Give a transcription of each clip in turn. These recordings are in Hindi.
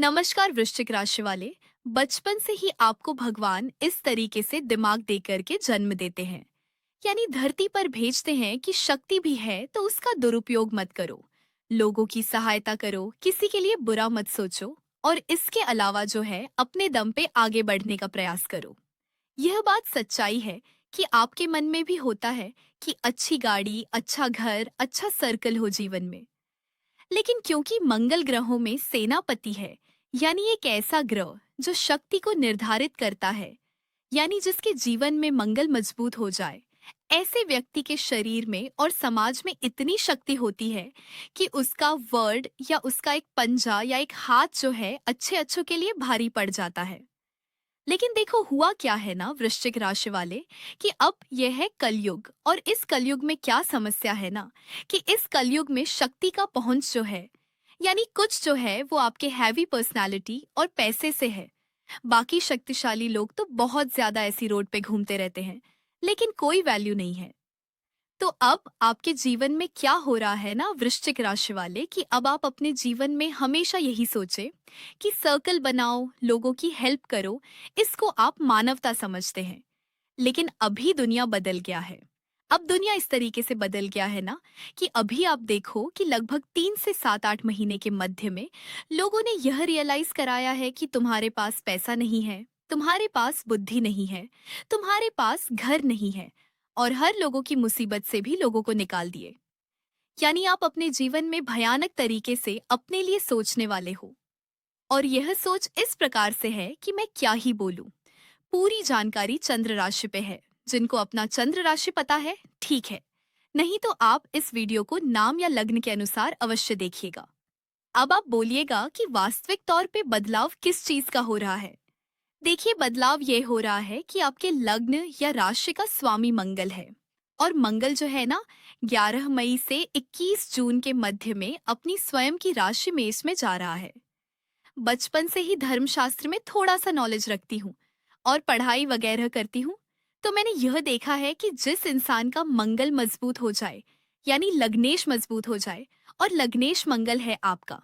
नमस्कार वृश्चिक राशि वाले। बचपन से ही आपको भगवान इस तरीके से दिमाग दे करके जन्म देते हैं, यानी धरती पर भेजते हैं कि शक्ति भी है तो उसका दुरुपयोग मत करो, लोगों की सहायता करो, किसी के लिए बुरा मत सोचो और इसके अलावा जो है अपने दम पे आगे बढ़ने का प्रयास करो। यह बात सच्चाई है कि आपके मन में भी होता है कि अच्छी गाड़ी, अच्छा घर, अच्छा सर्कल हो जीवन में। लेकिन क्योंकि मंगल ग्रहों में सेनापति है, यानी एक ऐसा ग्रह जो शक्ति को निर्धारित करता है, यानी जिसके जीवन में मंगल मजबूत हो जाए, ऐसे व्यक्ति के शरीर में और समाज में इतनी शक्ति होती है कि उसका वर्ड या उसका एक पंजा या एक हाथ जो है अच्छे अच्छों के लिए भारी पड़ जाता है। लेकिन देखो हुआ क्या है ना वृश्चिक राशि वाले, कि अब यह है कलयुग और इस कलयुग में क्या समस्या है ना, कि इस कलयुग में शक्ति का पहुंच जो है, यानी कुछ जो है वो आपके हैवी पर्सनालिटी और पैसे से है। बाकी शक्तिशाली लोग तो बहुत ज्यादा ऐसी रोड पे घूमते रहते हैं, लेकिन कोई वैल्यू नहीं है। तो अब आपके जीवन में क्या हो रहा है ना वृश्चिक राशि वाले, कि अब आप अपने जीवन में हमेशा यही सोचे कि सर्कल बनाओ, लोगों की हेल्प करो, इसको आप मानवता समझते हैं। लेकिन अभी दुनिया बदल गया है। अब दुनिया इस तरीके से बदल गया है ना, कि अभी आप देखो कि लगभग 3 से 7-8 महीने के मध्य में लोगों ने यह रियलाइज कराया है कि तुम्हारे पास पैसा नहीं है, तुम्हारे पास बुद्धि नहीं है, तुम्हारे पास घर नहीं है, और हर लोगों की मुसीबत से भी लोगों को निकाल दिए। यानी आप अपने जीवन में भयानक तरीके से अपने लिए सोचने वाले हो। और यह सोच इस प्रकार से है कि मैं क्या ही बोलूं। पूरी जानकारी चंद्र राशि पे है। जिनको अपना चंद्र राशि पता है, ठीक है, नहीं तो आप इस वीडियो को नाम या लग्न के अनुसार अवश्य देखिएगा। अब आप बोलिएगा कि वास्तविक तौर पे बदलाव किस चीज का हो रहा है। देखिए, बदलाव ये हो रहा है कि आपके लग्न या राशि का स्वामी मंगल है। और मंगल जो है ना, 11 मई से 21 जून के मध्य में अपनी स्वयं की राशि मेष में जा रहा है। बचपन से ही धर्मशास्त्र में थोड़ा सा नॉलेज रखती हूँ और पढ़ाई वगैरह करती हूँ, तो मैंने यह देखा है कि जिस इंसान का मंगल मजबूत हो जाए, यानी लग्नेश मजबूत हो जाए, और लग्नेश मंगल है आपका,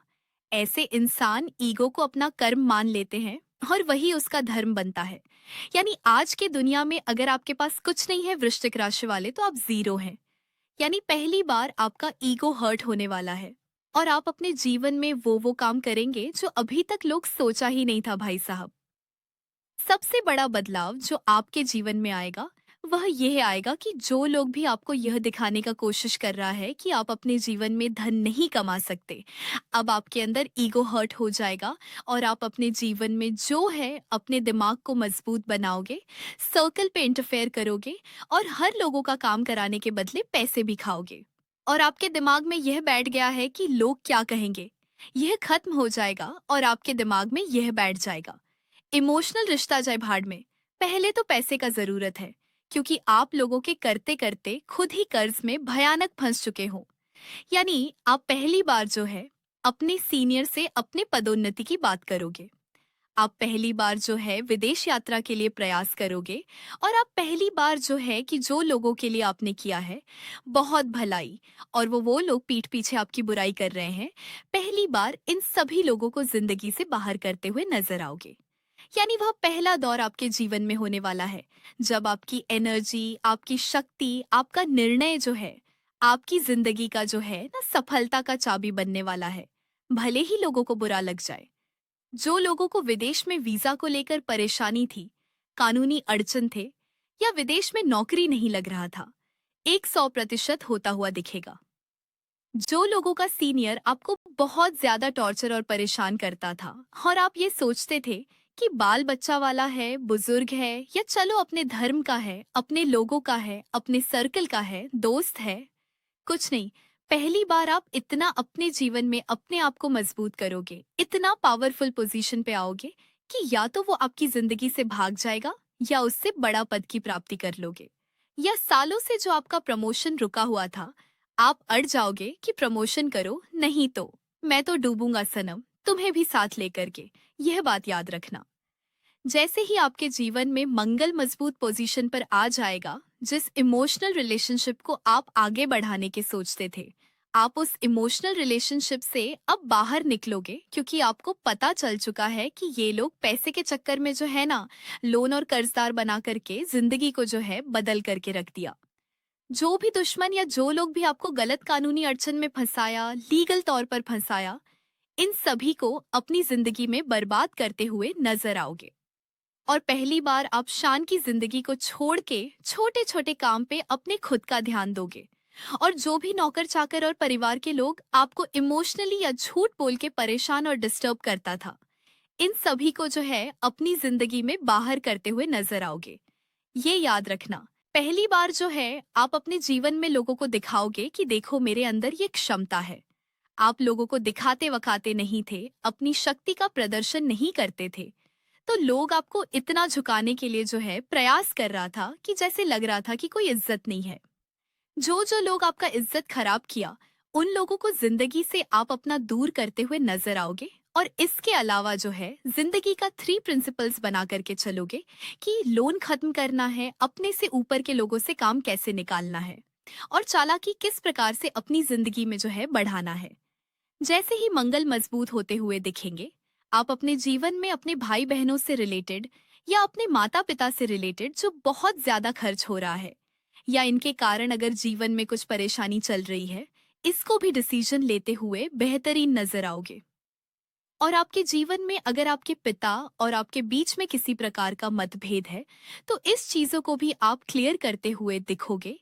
ऐसे इंसान ईगो को अपना कर्म मान लेते हैं और वही उसका धर्म बनता है। यानी आज के दुनिया में अगर आपके पास कुछ नहीं है वृश्चिक राशि वाले, तो आप जीरो हैं। यानी पहली बार आपका ईगो हर्ट होने वाला है और आप अपने जीवन में वो काम करेंगे जो अभी तक लोग सोचा ही नहीं था भाई साहब। सबसे बड़ा बदलाव जो आपके जीवन में आएगा, वह यह आएगा कि जो लोग भी आपको यह दिखाने का कोशिश कर रहा है कि आप अपने जीवन में धन नहीं कमा सकते, अब आपके अंदर ईगो हर्ट हो जाएगा और आप अपने जीवन में जो है अपने दिमाग को मजबूत बनाओगे, सर्कल पे इंटरफेयर करोगे और हर लोगों का काम कराने के बदले पैसे भी खाओगे। और आपके दिमाग में यह बैठ गया है कि लोग क्या कहेंगे, यह खत्म हो जाएगा और आपके दिमाग में यह बैठ जाएगा, इमोशनल रिश्ता जाए भाड़ में, पहले तो पैसे का जरूरत है, क्योंकि आप लोगों के करते करते खुद ही कर्ज में भयानक फंस चुके हो। यानी आप पहली बार जो है अपने सीनियर से अपने पदोन्नति की बात करोगे, आप पहली बार जो है विदेश यात्रा के लिए प्रयास करोगे, और आप पहली बार जो है कि जो लोगों के लिए आपने किया है बहुत भलाई, और वो लोग पीठ पीछे आपकी बुराई कर रहे हैं, पहली बार इन सभी लोगों को जिंदगी से बाहर करते हुए नजर आओगे। यानी वह पहला दौर आपके जीवन में होने वाला है, जब आपकी एनर्जी, आपकी शक्ति, आपका निर्णय जो है, आपकी जिंदगी का जो है ना सफलता का चाबी बनने वाला है, भले ही लोगों को बुरा लग जाए। जो लोगों को विदेश में वीजा को लेकर परेशानी थी, कानूनी अड़चन थे, या विदेश में नौकरी नहीं लग रहा था, 100% होता हुआ दिखेगा। जो लोगों का सीनियर आपको बहुत ज्यादा टॉर्चर और परेशान करता था और आप ये सोचते थे कि बाल बच्चा वाला है, बुजुर्ग है, या चलो अपने धर्म का है, अपने लोगों का है, अपने सर्कल का है, दोस्त है, कुछ नहीं, पहली बार आप इतना अपने जीवन में अपने आप को मजबूत करोगे, इतना पावरफुल पोजीशन पे आओगे कि या तो वो आपकी जिंदगी से भाग जाएगा या उससे बड़ा पद की प्राप्ति कर लोगे। या सालों से जो आपका प्रमोशन रुका हुआ था, आप अड़ जाओगे कि प्रमोशन करो, नहीं तो मैं तो डूबूंगा सनम, तुम्हें भी साथ लेकर के। यह बात याद रखना। जैसे ही आपके जीवन में मंगल मजबूत पोजीशन पर आ जाएगा, जिस इमोशनल रिलेशनशिप को आप आगे बढ़ाने के सोचते थे, आप उस इमोशनल रिलेशनशिप से अब बाहर निकलोगे क्योंकि आपको पता चल चुका है कि ये लोग पैसे के चक्कर में जो है ना, लोन और कर्जदार बना करके जिंदगी को जो है बदल करके रख दिया। जो भी दुश्मन या जो लोग भी आपको गलत कानूनी अड़चन में फंसाया, लीगल तौर पर फंसाया, इन सभी को अपनी जिंदगी में बर्बाद करते हुए नजर आओगे। और पहली बार आप शान की जिंदगी को छोड़ के छोटे छोटे काम पे अपने खुद का ध्यान दोगे। और जो भी नौकर चाकर और परिवार के लोग आपको इमोशनली या झूठ बोल के परेशान और डिस्टर्ब करता था, इन सभी को जो है अपनी जिंदगी में बाहर करते हुए नजर आओगे। ये याद रखना, पहली बार जो है आप अपने जीवन में लोगों को दिखाओगे कि देखो मेरे अंदर ये क्षमता है। आप लोगों को दिखाते वखाते नहीं थे, अपनी शक्ति का प्रदर्शन नहीं करते थे, तो लोग आपको इतना झुकाने के लिए जो है प्रयास कर रहा था कि जैसे लग रहा था कि कोई इज्जत नहीं है। जो जो लोग आपका इज्जत खराब किया, उन लोगों को जिंदगी से आप अपना दूर करते हुए नजर आओगे। और इसके अलावा जो है जिंदगी का 3 प्रिंसिपल्स बना करके चलोगे कि लोन खत्म करना है, अपने से ऊपर के लोगों से काम कैसे निकालना है, और चालाकी किस प्रकार से अपनी जिंदगी में जो है बढ़ाना है। जैसे ही मंगल मजबूत होते हुए दिखेंगे, आप अपने जीवन में अपने भाई बहनों से रिलेटेड या अपने माता पिता से रिलेटेड जो बहुत ज्यादा खर्च हो रहा है, या इनके कारण अगर जीवन में कुछ परेशानी चल रही है, इसको भी डिसीजन लेते हुए बेहतरीन नजर आओगे। और आपके जीवन में अगर आपके पिता और आपके बीच में किसी प्रकार का मतभेद है, तो इस चीजों को भी आप क्लियर करते हुए दिखोगे।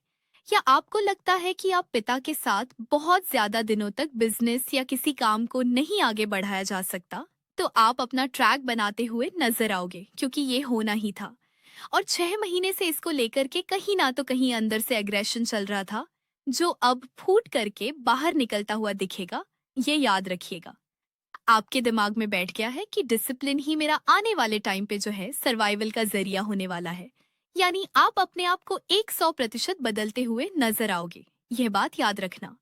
या आपको लगता है कि आप पिता के साथ बहुत ज्यादा दिनों तक बिजनेस या किसी काम को नहीं आगे बढ़ाया जा सकता, तो आप अपना ट्रैक बनाते हुए नजर आओगे क्योंकि ये होना ही था। और 6 महीने से इसको लेकर के कहीं ना तो कहीं अंदर से एग्रेशन चल रहा था, जो अब फूट करके बाहर निकलता हुआ दिखेगा। ये याद रखिएगा, आपके दिमाग में बैठ गया है कि डिसिप्लिन ही मेरा आने वाले टाइम पे जो है सर्वाइवल का जरिया होने वाला है। यानी आप अपने आप को 100% बदलते हुए नजर आओगे। यह बात याद रखना,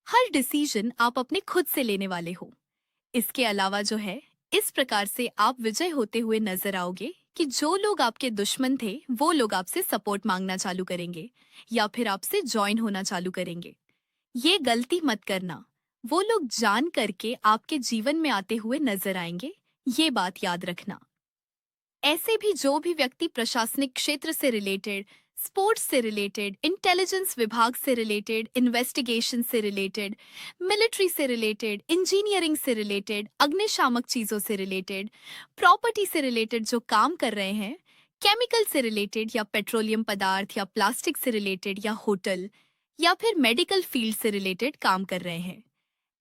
हर डिसीजन आप अपने खुद से लेने वाले हो। इसके अलावा जो है इस प्रकार से आप विजय होते हुए नजर आओगे कि जो लोग आपके दुश्मन थे वो लोग आपसे सपोर्ट मांगना चालू करेंगे या फिर आपसे ज्वाइन होना चालू करेंगे। ये गलती मत करना, वो लोग जान करके आपके जीवन में आते हुए नजर आएंगे। ये बात याद रखना। ऐसे भी जो भी व्यक्ति प्रशासनिक क्षेत्र से रिलेटेड, स्पोर्ट्स से रिलेटेड, इंटेलिजेंस विभाग से रिलेटेड, इन्वेस्टिगेशन से रिलेटेड, मिलिट्री से रिलेटेड, इंजीनियरिंग से रिलेटेड, अग्निशामक चीजों से रिलेटेड, प्रॉपर्टी से रिलेटेड जो काम कर रहे हैं, केमिकल से रिलेटेड या पेट्रोलियम पदार्थ या प्लास्टिक से रिलेटेड या होटल या फिर मेडिकल फील्ड से रिलेटेड काम कर रहे हैं,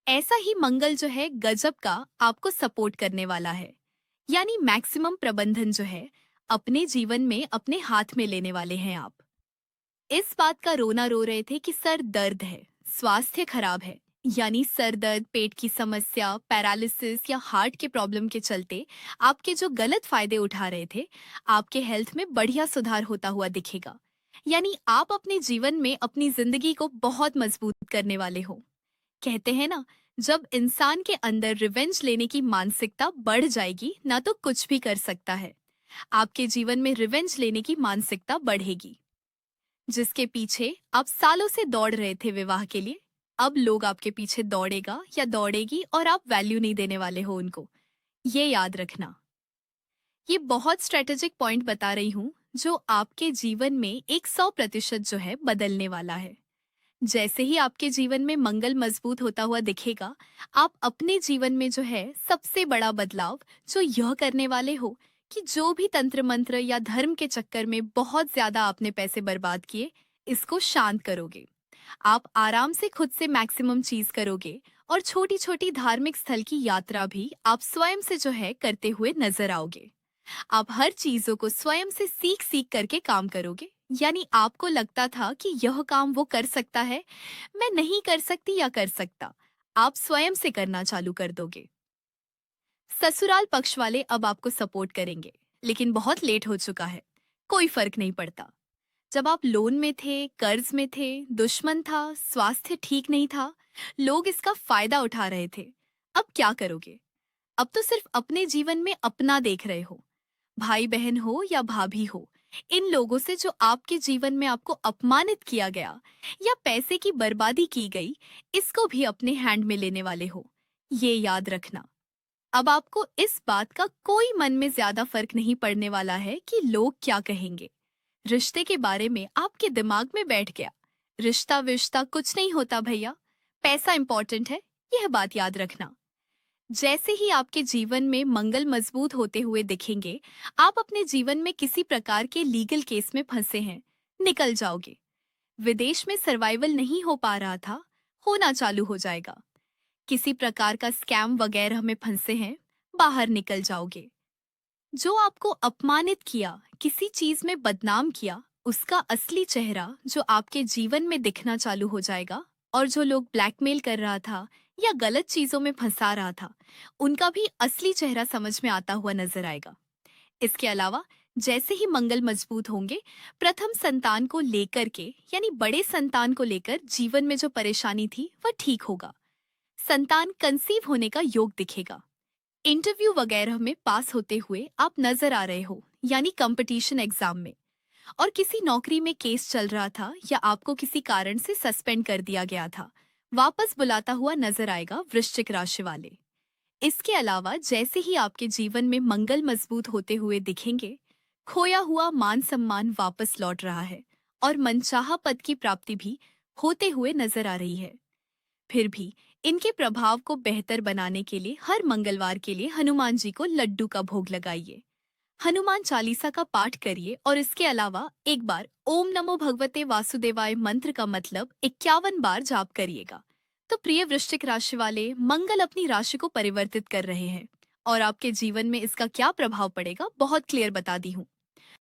ऐसा ही मंगल जो है गजब का आपको सपोर्ट करने वाला है। यानी मैक्सिमम प्रबंधन जो है अपने जीवन में अपने हाथ में लेने वाले हैं आप। इस बात का रोना रो रहे थे कि सर दर्द है, स्वास्थ्य खराब है, यानी सर दर्द, पेट की समस्या, पैरालिसिस या हार्ट के प्रॉब्लम के चलते आपके जो गलत फायदे उठा रहे थे, आपके हेल्थ में बढ़िया सुधार होता हुआ दिखेगा। यानी आप अपने जीवन में अपनी जिंदगी को बहुत मजबूत करने वाले हो। कहते हैं ना, जब इंसान के अंदर रिवेंज लेने की मानसिकता बढ़ जाएगी ना तो कुछ भी कर सकता है। आपके जीवन में रिवेंज लेने की मानसिकता बढ़ेगी। जिसके पीछे आप सालों से दौड़ रहे थे विवाह के लिए, अब लोग आपके पीछे दौड़ेगा या दौड़ेगी और आप वैल्यू नहीं देने वाले हो उनको। ये याद रखना। ये बहुत स्ट्रेटेजिक पॉइंट बता रही हूँ जो आपके जीवन में 100% जो है बदलने वाला है। जैसे ही आपके जीवन में मंगल मजबूत होता हुआ दिखेगा, आप अपने जीवन में जो है सबसे बड़ा बदलाव जो यह करने वाले हो कि जो भी तंत्र मंत्र या धर्म के चक्कर में बहुत ज्यादा आपने पैसे बर्बाद किए, इसको शांत करोगे। आप आराम से खुद से मैक्सिमम चीज करोगे और छोटी छोटी धार्मिक स्थल की यात्रा भी आप स्वयं से जो है करते हुए नजर आओगे। आप हर चीजों को स्वयं से सीख सीख करके काम करोगे। यानी आपको लगता था कि यह काम वो कर सकता है, मैं नहीं कर सकती या कर सकता, आप स्वयं से करना चालू कर दोगे। ससुराल पक्ष वाले अब आपको सपोर्ट करेंगे, लेकिन बहुत लेट हो चुका है। कोई फर्क नहीं पड़ता। जब आप लोन में थे, कर्ज में थे, दुश्मन था, स्वास्थ्य ठीक नहीं था, लोग इसका फायदा उठा रहे थे। अब क्या करोगे? अब तो सिर्फ अपने जीवन में अपना देख रहे हो। भाई बहन हो या भाभी हो, इन लोगों से जो आपके जीवन में आपको अपमानित किया गया या पैसे की बर्बादी की गई, इसको भी अपने हैंड में लेने वाले हो। ये याद रखना। अब आपको इस बात का कोई मन में ज्यादा फर्क नहीं पड़ने वाला है कि लोग क्या कहेंगे। रिश्ते के बारे में आपके दिमाग में बैठ गया, रिश्ता विश्ता कुछ नहीं होता भैया, पैसा इंपॉर्टेंट है। यह बात याद रखना। जैसे ही आपके जीवन में मंगल मजबूत होते हुए दिखेंगे, आप अपने जीवन में किसी प्रकार के लीगल केस में फंसे हैं, निकल जाओगे। विदेश में सर्वाइवल नहीं हो पा रहा था, होना चालू हो जाएगा। किसी प्रकार का स्कैम वगैरह में फंसे हैं, बाहर निकल जाओगे। जो आपको अपमानित किया, किसी चीज में बदनाम किया, उसका असली चेहरा जो आपके जीवन में दिखना चालू हो जाएगा। और जो लोग ब्लैकमेल कर रहा था या गलत चीजों में फंसा रहा था, उनका भी असली चेहरा समझ में आता हुआ नजर आएगा। इसके अलावा जैसे ही मंगल मजबूत होंगे, प्रथम संतान को लेकर के यानी बड़े संतान को लेकर जीवन में जो परेशानी थी वह ठीक होगा। संतान कंसीव होने का योग दिखेगा। इंटरव्यू वगैरह में पास होते हुए आप नजर आ रहे हो, यानी कंपटीशन एग्जाम में। और किसी नौकरी में केस चल रहा था या आपको किसी कारण से सस्पेंड कर दिया गया था, वापस बुलाता हुआ नजर आएगा वृश्चिक राशि वाले। इसके अलावा जैसे ही आपके जीवन में मंगल मजबूत होते हुए दिखेंगे, खोया हुआ मान सम्मान वापस लौट रहा है और मनचाहा पद की प्राप्ति भी होते हुए नजर आ रही है। फिर भी इनके प्रभाव को बेहतर बनाने के लिए हर मंगलवार के लिए हनुमान जी को लड्डू का भोग लगाइए, हनुमान चालीसा का पाठ करिए और इसके अलावा एक बार ओम नमो भगवते वासुदेवाय मंत्र का मतलब 51 बार जाप करिएगा। तो प्रिय वृश्चिक राशि वाले, मंगल अपनी राशि को परिवर्तित कर रहे हैं और आपके जीवन में इसका क्या प्रभाव पड़ेगा बहुत क्लियर बता दी हूँ।